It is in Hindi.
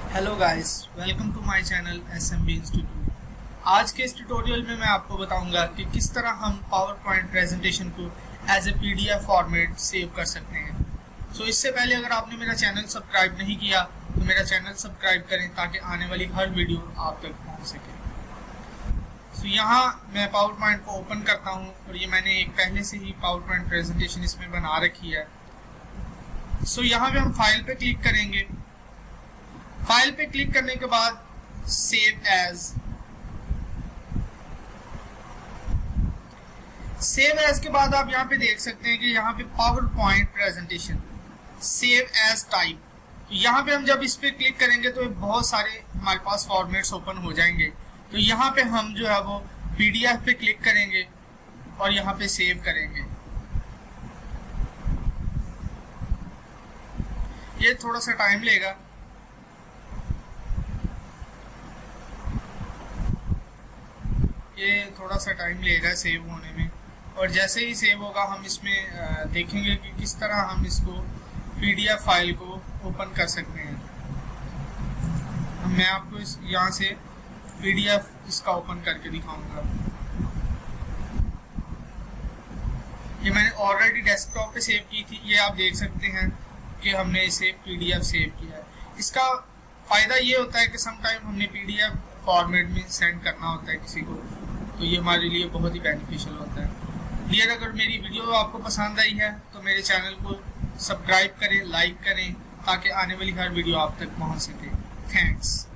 Hello guys, welcome to my channel SMB institute. आज के इस ट्यूटोरियल में मैं आपको बताऊंगा कि किस तरह हम पावर पॉइंट प्रेजेंटेशन को as a PDF format save कर सकते हैं। इससे पहले अगर आपने मेरा चैनल सब्सक्राइब नहीं किया तो मेरा चैनल सब्सक्राइब करें ताकि आने वाली हर वीडियो आप तक पहुंच सके। यहाँ मैं पावर पॉइंट को ओपन करता हूँ और ये मैंने एक पहले से ही पावर पॉइंट प्रेजेंटेशन इसमें बना रखी है। यहाँ पे हम फाइल पे क्लिक करेंगे। फाइल पे क्लिक करने के बाद सेव एज के बाद आप यहाँ पे देख सकते हैं कि यहाँ पे power point presentation save as type. यहाँ पे हम जब इस पे क्लिक करेंगे तो बहुत सारे हमारे पास फॉर्मेट्स ओपन हो जाएंगे। तो यहाँ पे हम जो है वो PDF पे क्लिक करेंगे और यहाँ पे सेव करेंगे। ये थोड़ा सा टाइम लेगा। सेव होने में, और जैसे ही सेव होगा हम इसमें देखेंगे कि किस तरह हम इसको PDF फाइल को ओपन कर सकते हैं। मैं आपको यहाँ से PDF इसका ओपन करके दिखाऊंगा। ये मैंने ऑलरेडी डेस्कटॉप पे सेव की थी। ये आप देख सकते हैं कि हमने इसे PDF सेव किया है। इसका फ़ायदा ये होता है कि समटाइम हमने PDF फॉर्मेट में सेंड करना होता है किसी को, तो ये हमारे लिए बहुत ही बेनिफिशियल होता है। डियर, अगर मेरी वीडियो आपको पसंद आई है तो मेरे चैनल को सब्सक्राइब करें, लाइक करें ताकि आने वाली हर वीडियो आप तक पहुंच सके। थैंक्स।